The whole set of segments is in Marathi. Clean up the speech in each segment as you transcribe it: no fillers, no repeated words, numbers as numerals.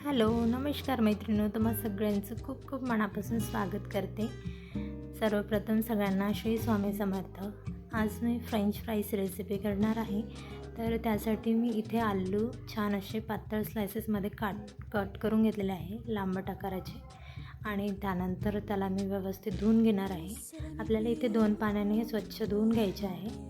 हॅलो नमस्कार मैत्रिणींनो, तुम्हा सगळ्यांचं खूप खूप मनापासून स्वागत करते. सर्वप्रथम सगळ्यांना श्री स्वामी समर्थ. आज मी फ्रेंच फ्राईज रेसिपी करणार आहे. तर त्यासाठी मी इथे आलू छान असे पातळ स्लायसेसमध्ये कट करून घेतलेले आहे, लांबट आकाराचे. आणि त्यानंतर त्याला मी व्यवस्थित धुवून घेणार आहे. आपल्याला इथे 2 पाण्याने हे स्वच्छ धुवून घ्यायचे आहे.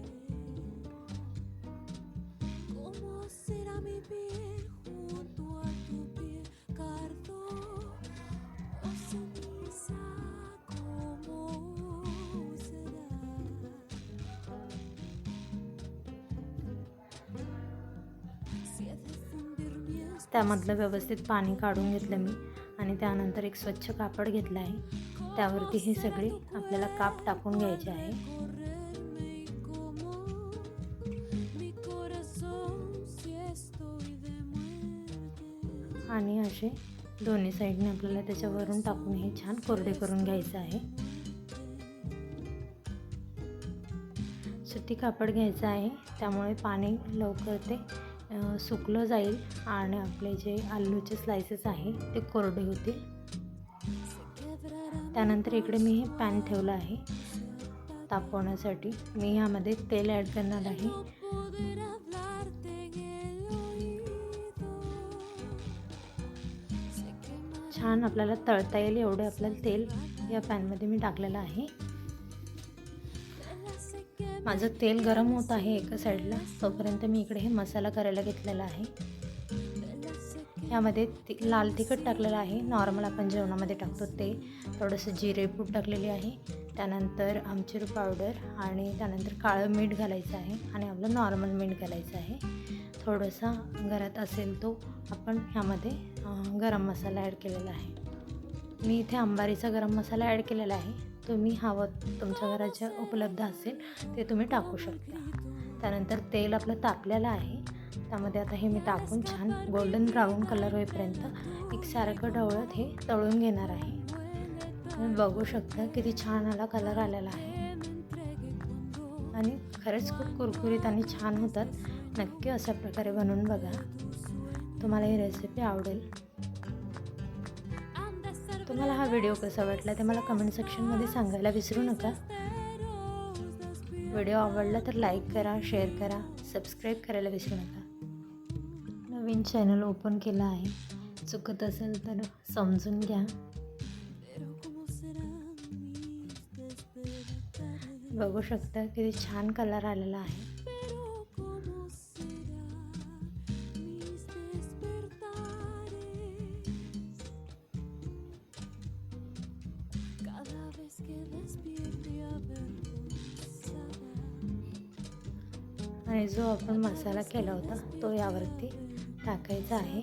त्यामधलं व्यवस्थित पाणी काढून घेतलं मी आणि त्यानंतर एक स्वच्छ कापड घेतलं आहे. त्यावरती हे सगळे आपल्याला काप टाकून घ्यायचे आहे. आणि असे दोन्ही साईडने आपल्याला त्याच्यावरून टाकून हे छान कोरडे करून घ्यायचं आहे. सुती कापड घ्यायचं आहे, त्यामुळे पाणी लवकर ते सुकलं जाईल आणि आपले जे आलूचे स्लायसेस आहे ते कोरडे होतील. त्यानंतर इकडे मी हे पॅन ठेवलं आहे तापवण्यासाठी. मी यामध्ये तेल ॲड करणार आहे. छान आपल्याला तळता येईल एवढे आपल्याला तेल या पॅनमध्ये मी टाकलेलं आहे. माझं तेल गरम होत आहे एका साईडला, तोपर्यंत मी इकडे हे मसाला करायला घेतलेला आहे. यामध्ये लाल तिखट टाकलेलं आहे, नॉर्मल आपण जेवणामध्ये टाकतो ते. थोडंसं जिरेपूड टाकलेली आहे, त्यानंतर आमचूर पावडर आणि त्यानंतर काळं मीठ घालायचं आहे आणि आपलं नॉर्मल मीठ घालायचं आहे. थोडंसं घरात असेल तो आपण ह्यामध्ये गरम मसाला ॲड केलेला आहे. मी इथे अंबारीचा गरम मसाला ॲड केलेला आहे. तुम्ही हवं तुमच्या घरात जे उपलब्ध असेल ते तुम्ही टाकू शकता. त्यानंतर तेल आपलं तापलेलं आहे, त्यामध्ये आता हे मी टाकून छान गोल्डन ब्राऊन कलर होईपर्यंत एकसारखं ढवळत हे तळून घेणार आहे. तुम्ही बघू शकता किती छान याला कलर आलेला आहे आणि खरंच खूप कुरकुरीत आणि छान होतात. नक्की अशा प्रकारे बनवून बघा, तुम्हाला ही रेसिपी आवडेल. तुम्हाला हा व्हिडिओ कसा वाटला ते मला कमेंट सेक्शनमध्ये सांगायला विसरू नका. व्हिडिओ आवडला तर लाईक करा, शेअर करा, सबस्क्राईब करायला विसरू नका. नवीन चॅनल ओपन केला आहे, चुकत असेल तर समजून घ्या. बघू शकता किती छान कलर आलेला आहे. आणि जो आपण मसाला केला होता तो यावरती टाकायचा आहे.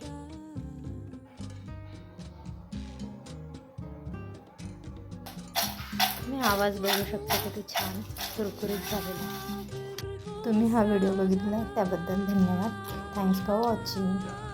तुम्ही आवाज बघू शकता किती छान कुरकुरीत झालेला. तुम्ही हा व्हिडिओ बघितला त्याबद्दल धन्यवाद. Thanks for watching.